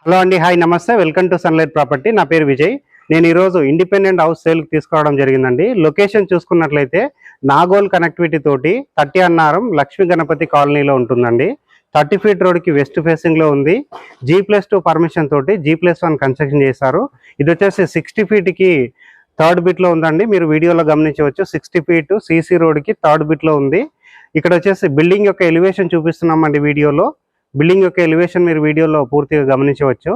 Hello అండి, hi, నమస్తే. Welcome to sunlight property. నా పేరు విజయ్. నేను ఈరోజు ఇండిపెండెంట్ హౌస్ సేల్కి తీసుకోవడం జరిగిందండి. లొకేషన్ చూసుకున్నట్లయితే నాగోల్ కనెక్టివిటీ తోటి 30 అన్నారం లక్ష్మీ గణపతి కాలనీలో ఉంటుందండి. 30 ఫీట్ రోడ్కి వెస్ట్ ఫేసింగ్లో ఉంది. G+2 పర్మిషన్ తోటి G+1 కన్స్ట్రక్షన్ చేశారు. ఇది వచ్చేసి 60 ఫీట్కి థర్డ్ బిట్లో ఉందండి. మీరు వీడియోలో గమనించవచ్చు. 60 ఫీట్ CC రోడ్కి థర్డ్ బిట్లో ఉంది. ఇక్కడ వచ్చేసి బిల్డింగ్ యొక్క ఎలివేషన్ చూపిస్తున్నామండి వీడియోలో. బిల్డింగ్ యొక్క ఎలివేషన్ మీరు వీడియోలో పూర్తిగా గమనించవచ్చు.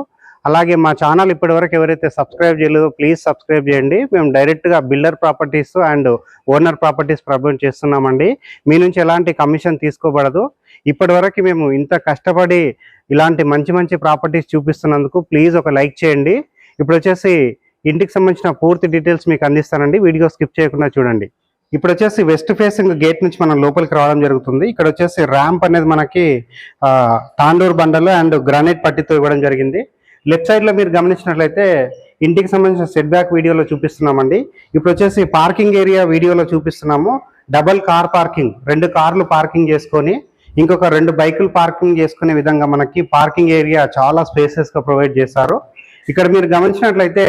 అలాగే మా ఛానల్ ఇప్పటివరకు ఎవరైతే సబ్స్క్రైబ్ చేయలేదో ప్లీజ్ సబ్స్క్రైబ్ చేయండి. మేము డైరెక్ట్గా builder properties and owner properties promote చేస్తున్నామండి. మీ నుంచి ఎలాంటి కమిషన్ తీసుకోబడదు. ఇప్పటివరకు మేము ఇంత కష్టపడి ఇలాంటి మంచి మంచి ప్రాపర్టీస్ చూపిస్తున్నందుకు ప్లీజ్ ఒక లైక్ చేయండి. ఇప్పుడు వచ్చేసి ఇంటికి సంబంధించిన పూర్తి డీటెయిల్స్ మీకు అందిస్తానండి. వీడియో స్కిప్ చేయకుండా చూడండి. ఇప్పుడు వచ్చేసి వెస్ట్ ఫేసింగ్ గేట్ నుంచి మనం లోపలికి రావడం జరుగుతుంది. ఇక్కడ వచ్చేసి ర్యాంప్ అనేది మనకి తాండూర్ బండలు అండ్ గ్రానైట్ పట్టితో ఇవ్వడం జరిగింది. లెఫ్ట్ సైడ్ లో మీరు గమనించినట్లయితే ఇంటికి సంబంధించిన సెట్ బ్యాక్ వీడియోలో చూపిస్తున్నామండి. ఇప్పుడు వచ్చేసి పార్కింగ్ ఏరియా వీడియోలో చూపిస్తున్నాము. డబల్ కార్ పార్కింగ్, 2 కార్లు పార్కింగ్ చేసుకొని ఇంకొక 2 బైకులు పార్కింగ్ చేసుకునే విధంగా మనకి పార్కింగ్ ఏరియా చాలా స్పేసెస్ గా ప్రొవైడ్ చేశారు. ఇక్కడ మీరు గమనించినట్లయితే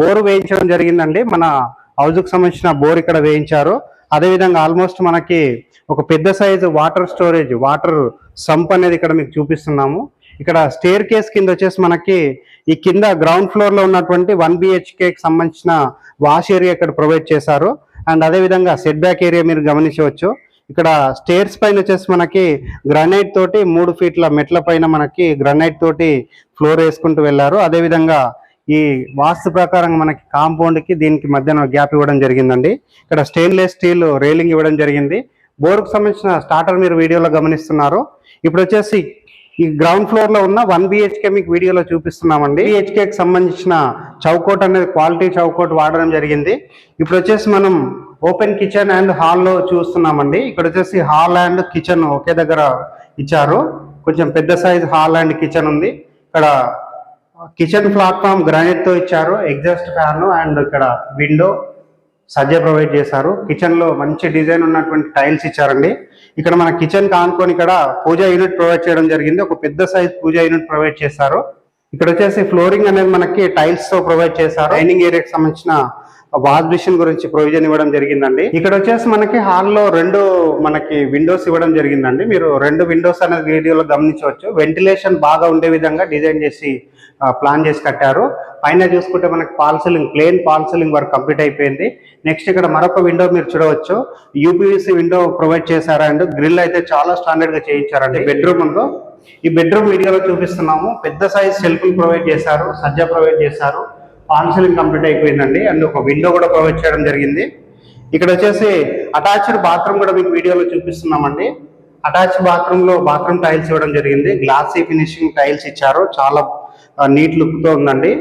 బోరు వేయించడం జరిగిందండి. మన హౌస్కి సంబంధించిన బోర్ ఇక్కడ వేయించారు. అదేవిధంగా ఆల్మోస్ట్ మనకి ఒక పెద్ద size water storage, water sump అనేది ఇక్కడ మీకు చూపిస్తున్నాము. ఇక్కడ స్టేర్ కేస్ కింద వచ్చేసి మనకి ఈ కింద గ్రౌండ్ ఫ్లోర్ లో ఉన్నటువంటి 1 BHKకి సంబంధించిన వాష్ ఏరియా ఇక్కడ ప్రొవైడ్ చేశారు. అండ్ అదేవిధంగా సెట్ బ్యాక్ ఏరియా మీరు గమనించవచ్చు. ఇక్కడ స్టేర్స్ పైన వచ్చేసి మనకి గ్రానైట్ తోటి 3 ఫీట్ల మెట్ల పైన మనకి గ్రానైట్ తోటి ఫ్లోర్ వేసుకుంటూ వెళ్ళారు. అదేవిధంగా ఈ వాస్తు ప్రకారం మనకి కాంపౌండ్ కి దీనికి మధ్యన గ్యాప్ ఇవ్వడం జరిగిందండి. ఇక్కడ స్టెయిన్లెస్ స్టీల్ రైలింగ్ ఇవ్వడం జరిగింది. బోర్కు సంబంధించిన స్టార్టర్ మీరు వీడియోలో గమనిస్తున్నారు. ఇప్పుడు వచ్చేసి ఈ గ్రౌండ్ ఫ్లోర్ లో ఉన్న 1 BHK మీకు వీడియోలో చూపిస్తున్నామండి. BHKకి సంబంధించిన చౌకోట్ అనేది క్వాలిటీ చౌకోట్ వాడడం జరిగింది. ఇప్పుడు వచ్చేసి మనం ఓపెన్ కిచెన్ అండ్ హాల్లో చూస్తున్నామండి. ఇక్కడ వచ్చేసి హాల్ అండ్ కిచెన్ ఒకే దగ్గర ఇచ్చారు. కొంచెం పెద్ద సైజ్ హాల్ అండ్ కిచెన్ ఉంది. ఇక్కడ కిచెన్ ప్లాట్ఫామ్ గ్రానైట్ తో ఇచ్చారు. ఎగ్జాస్ట్ ఫ్యాన్ అండ్ ఇక్కడ విండో సజ్జ ప్రొవైడ్ చేశారు. కిచెన్ లో మంచి డిజైన్ ఉన్నటువంటి టైల్స్ ఇచ్చారండి. ఇక్కడ మన కిచెన్ కానుకొని ఇక్కడ పూజా యూనిట్ ప్రొవైడ్ చేయడం జరిగింది. ఒక పెద్ద సైజ్ పూజా యూనిట్ ప్రొవైడ్ చేశారు. ఇక్కడ వచ్చేసి ఫ్లోరింగ్ అనేది మనకి టైల్స్ తో ప్రొవైడ్ చేశారు. డైనింగ్ ఏరియాకి సంబంధించిన వాష్ బేసిన్ గురించి ప్రొవిజన్ ఇవ్వడం జరిగిందండి. ఇక్కడ వచ్చేసి మనకి హాల్లో 2 మనకి విండోస్ ఇవ్వడం జరిగిందండి. మీరు 2 విండోస్ అనేది వీడియోలో గమనించవచ్చు. వెంటిలేషన్ బాగా ఉండే విధంగా డిజైన్ చేసి ప్లాన్ చేసి కట్టారు. పైన చూసుకుంటే మనకి false ceiling, plain false ceiling work complete అయిపోయింది. నెక్స్ట్ ఇక్కడ మరొక విండో మీరు చూడవచ్చు. UPVC విండో ప్రొవైడ్ చేశారు అండ్ గ్రిల్ అయితే చాలా స్టాండర్డ్ గా చేయించారండి. బెడ్రూమ్ ఉందో ఈ బెడ్రూమ్ వీడియోలో చూపిస్తున్నాము. పెద్ద సైజ్ సెల్ఫ్లు ప్రొవైడ్ చేశారు, సజ్జ ప్రొవైడ్ చేశారు. పాల్ సీలింగ్ కంప్లీట్ అయిపోయిందండి అండ్ ఒక విండో కూడా ప్రొవైడ్ చేయడం జరిగింది. ఇక్కడ వచ్చేసి అటాచ్డ్ బాత్రూమ్ కూడా మీకు వీడియోలో చూపిస్తున్నామండి. అటాచ్డ్ బాత్రూమ్ లో బాత్రూమ్ టైల్స్ ఇవ్వడం జరిగింది. గ్లాసీ ఫినిషింగ్ టైల్స్ ఇచ్చారు. చాలా నీట్ లుక్ తో ఉందండి.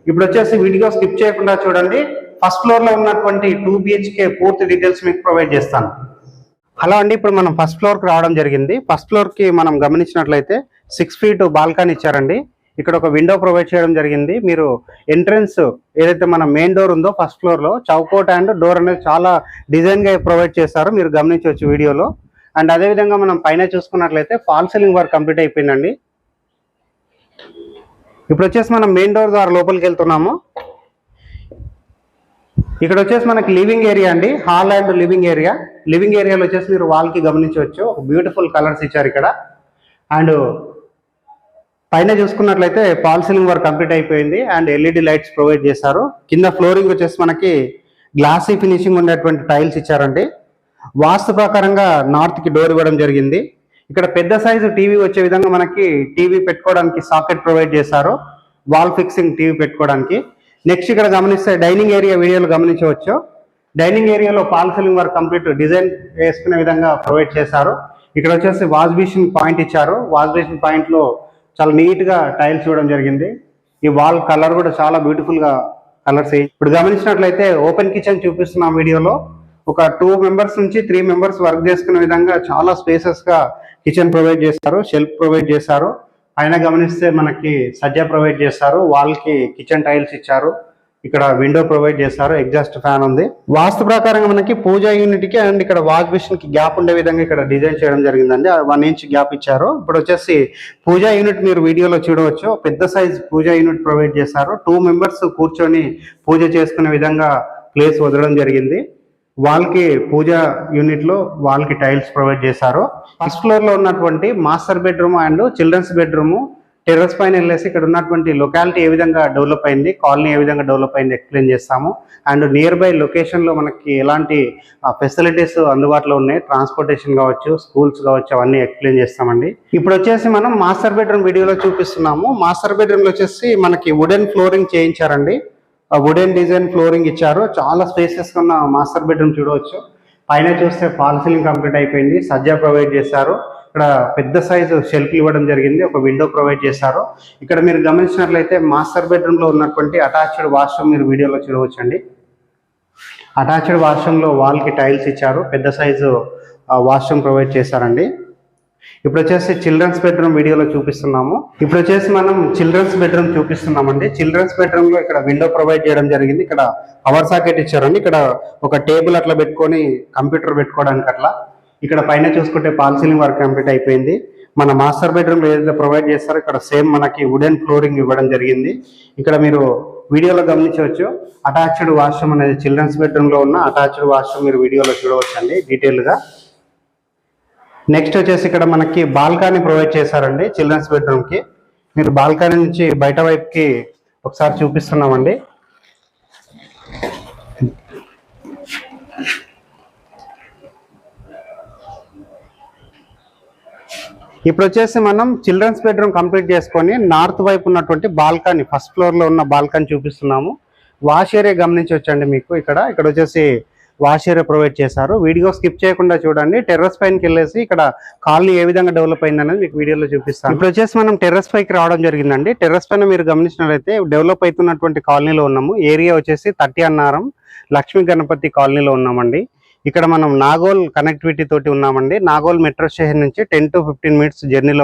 ఇప్పుడు వచ్చేసి వీడియో స్కిప్ చేయకుండా చూడండి. ఫస్ట్ ఫ్లోర్ లో ఉన్నటువంటి 2 BHK పూర్తి డీటెయిల్స్ మీకు ప్రొవైడ్ చేస్తాను. హలో అండి, ఇప్పుడు మనం ఫస్ట్ ఫ్లోర్ కి రావడం జరిగింది. ఫస్ట్ ఫ్లోర్ కి మనం గమనించినట్లయితే 6 ఫీట్ బాల్కనీ ఇచ్చారండి. ఇక్కడ ఒక విండో ప్రొవైడ్ చేయడం జరిగింది. మీరు ఎంట్రన్స్ ఏదైతే మన మెయిన్ డోర్ ఉందో ఫస్ట్ ఫ్లోర్ లో చౌకోట్ అండ్ డోర్ అనేది చాలా డిజైన్ గా ప్రొవైడ్ చేస్తారు. మీరు గమనించవచ్చు వీడియోలో. అండ్ అదేవిధంగా మనం పైన చూసుకున్నట్లయితే ఫాల్ సీలింగ్ వర్క్ కంప్లీట్ అయిపోయిందండి. ఇప్పుడు వచ్చేసి మనం మెయిన్ డోర్ ద్వారా లోపలికి వెళ్తున్నాము. ఇక్కడ వచ్చేసి మనకి లివింగ్ ఏరియా అండి. Hall and living area. Living ఏరియాలో వచ్చేసి మీరు వాల్ కి గమనించవచ్చు. ఒక బ్యూటిఫుల్ కలర్స్ ఇచ్చారు ఇక్కడ. అండ్ పైన చూసుకున్నట్లయితే ఫాల్ సీలింగ్ వర్క్ కంప్లీట్ అయిపోయింది అండ్ LED లైట్స్ ప్రొవైడ్ చేశారు. కింద ఫ్లోరింగ్ వచ్చేసి మనకి గ్లాసీ ఫినిషింగ్ ఉండేటువంటి టైల్స్ ఇచ్చారండి. వాస్తు ప్రకారంగా నార్త్ కి డోర్ ఇవ్వడం జరిగింది. ఇక్కడ పెద్ద సైజు టీవీ వచ్చే విధంగా మనకి టీవీ పెట్టుకోవడానికి సాకెట్ ప్రొవైడ్ చేశారు. వాల్ ఫిక్సింగ్ టీవీ పెట్టుకోవడానికి. నెక్స్ట్ ఇక్కడ గమనిస్తే డైనింగ్ ఏరియా వీడియోలో గమనించవచ్చు. డైనింగ్ ఏరియాలో fall ceiling work complete design వేసుకునే విధంగా ప్రొవైడ్ చేశారు. ఇక్కడ వచ్చేసి వాష్ బేసిన్ పాయింట్ ఇచ్చారు. వాష్ బేసిన్ పాయింట్ లో చాలా నీట్ గా టైల్స్ ఇవ్వడం జరిగింది. ఈ వాల్ కలర్ కూడా చాలా బ్యూటిఫుల్ గా కలర్స్. ఇప్పుడు గమనించినట్లయితే ఓపెన్ కిచెన్ చూపిస్తున్నాం వీడియోలో. ఒక 2 మెంబర్స్ నుంచి 3 మెంబర్స్ వర్క్ చేసుకునే విధంగా చాలా స్పేసెస్ గా కిచెన్ ప్రొవైడ్ చేశారు. షెల్ఫ్ ప్రొవైడ్ చేశారు. పైన గమనిస్తే మనకి సజ్జ ప్రొవైడ్ చేశారు. వాల్ కి కిచెన్ టైల్స్ ఇచ్చారు. ఇక్కడ విండో ప్రొవైడ్ చేశారు, ఎగ్జాస్ట్ ఫ్యాన్ ఉంది. వాస్తు ప్రకారంగా మనకి పూజా యూనిట్ కి అండ్ ఇక్కడ వాష్ బేసిన్ కి గ్యాప్ ఉండే విధంగా ఇక్కడ డిజైన్ చేయడం జరిగిందండి. 1 ఇంచ్ గ్యాప్ ఇచ్చారు. ఇప్పుడు వచ్చేసి పూజా యూనిట్ మీరు వీడియోలో చూడవచ్చు, పెద్ద సైజ్ పూజా యూనిట్ ప్రొవైడ్ చేశారు. 2 మెంబర్స్ కూర్చొని పూజ చేసుకునే విధంగా ప్లేస్ వదలడం జరిగింది. వాల్ కి పూజా యూనిట్ లో వాల్ కి టైల్స్ ప్రొవైడ్ చేశారు. ఫస్ట్ ఫ్లోర్ లో ఉన్నటువంటి master bedroom and children's bedroom terrace పైన వెళ్ళేసి ఇక్కడ ఉన్నటువంటి లొకాలిటీ ఏ విధంగా డెవలప్ అయింది, కాలనీ ఏ విధంగా డెవలప్ అయింది ఎక్స్ప్లెయిన్ చేస్తాము. అండ్ నియర్ బై లొకేషన్ లో మనకి ఎలాంటి ఫెసిలిటీస్ అందుబాటులో ఉన్నాయి, ట్రాన్స్పోర్టేషన్ కావచ్చు, స్కూల్స్ కావచ్చు, అవన్నీ ఎక్స్ప్లెయిన్ చేస్తామండి. ఇప్పుడు వచ్చేసి మనం మాస్టర్ బెడ్రూమ్ వీడియోలో చూపిస్తున్నాము. మాస్టర్ బెడ్రూమ్ లో వచ్చేసి మనకి వుడెన్ ఫ్లోరింగ్ చేయించారండి. వుడెన్ డిజైన్ ఫ్లోరింగ్ ఇచ్చారు. చాలా స్పేసెస్ ఉన్న మాస్టర్ బెడ్రూమ్ చూడవచ్చు. పైన చూస్తే ఫాల్ సీలింగ్ కంప్లీట్ అయిపోయింది, సజ్జా ప్రొవైడ్ చేశారు. ఇక్కడ పెద్ద సైజు షెల్ఫ్ ఇవ్వడం జరిగింది, ఒక విండో ప్రొవైడ్ చేశారు. ఇక్కడ మీరు గమనించినట్లయితే మాస్టర్ బెడ్రూమ్ లో ఉన్నటువంటి అటాచ్డ్ వాష్రూమ్ మీరు వీడియోలో చూడవచ్చండి. అటాచ్డ్ వాష్రూమ్ లో వాల్ కి టైల్స్ ఇచ్చారు, పెద్ద సైజు వాష్రూమ్ ప్రొవైడ్ చేశారండి. ఇప్పుడు వచ్చేసి చిల్డ్రన్స్ బెడ్రూమ్ వీడియోలో చూపిస్తున్నాము. ఇప్పుడు వచ్చేసి మనం చిల్డ్రన్స్ బెడ్రూమ్ చూపిస్తున్నామండి. చిల్డ్రన్స్ బెడ్రూమ్ లో ఇక్కడ విండో ప్రొవైడ్ చేయడం జరిగింది. ఇక్కడ పవర్ సాకెట్ ఇచ్చారండి. ఇక్కడ ఒక టేబుల్ అట్లా పెట్టుకొని కంప్యూటర్ పెట్టుకోవడానికి అట్లా. ఇక్కడ పైన చూసుకుంటే ఫాల్ సీలింగ్ వర్క్ కంప్లీట్ అయిపోయింది. మన మాస్టర్ బెడ్రూమ్ ఏదైతే ప్రొవైడ్ చేస్తారో ఇక్కడ సేమ్ మనకి వుడెన్ ఫ్లోరింగ్ ఇవ్వడం జరిగింది. ఇక్కడ మీరు వీడియోలో గమనించవచ్చు, అటాచ్డ్ వాష్రూమ్ అనేది చిల్డ్రన్స్ బెడ్రూమ్ లో ఉన్న అటాచ్డ్ వాష్రూమ్ మీరు వీడియోలో చూడవచ్చు అండి డీటెయిల్ గా. నెక్స్ట్ వచ్చేసి ఇక్కడ మనకి బాల్కనీ ప్రొవైడ్ చేశారండి చిల్డ్రన్స్ బెడ్రూమ్ కి. మీరు బాల్కనీ నుంచి బయట వైపుకి ఒకసారి చూపిస్తున్నామండి. ఇప్పుడు వచ్చేసి మనం చిల్డ్రన్స్ బెడ్రూమ్ కంప్లీట్ చేసుకొని నార్త్ వైపు ఉన్నటువంటి బాల్కనీ, ఫస్ట్ ఫ్లోర్ లో ఉన్న బాల్కనీ చూపిస్తున్నాము. వాష్ ఏరియా గమనించవచ్చండి మీకు. ఇక్కడ వచ్చేసి వాష్ ఏరియా ప్రొవైడ్ చేశారు. వీడియో స్కిప్ చేయకుండా చూడండి. టెర్రస్ పైనకి వెళ్ళేసి ఇక్కడ కాలనీ ఏ విధంగా డెవలప్ అయింది అనేది మీకు వీడియోలో చూపిస్తాను. ఇప్పుడు వచ్చేసి మనం టెర్రస్ పైకి రావడం జరిగిందండి. టెర్రస్ పైన మీరు గమనించినట్లయితే డెవలప్ అవుతున్నటువంటి కాలనీలో ఉన్నాము. ఏరియా వచ్చేసి 30 అన్నారం లక్ష్మీ గణపతి కాలనీలో ఉన్నామండి. ఇక్కడ మనం నాగోల్ కనెక్టివిటీ తోటి ఉన్నామండి. నాగోల్ మెట్రో స్టేషన్ నుంచి 10 to 15 మినిట్స్ జర్నీలో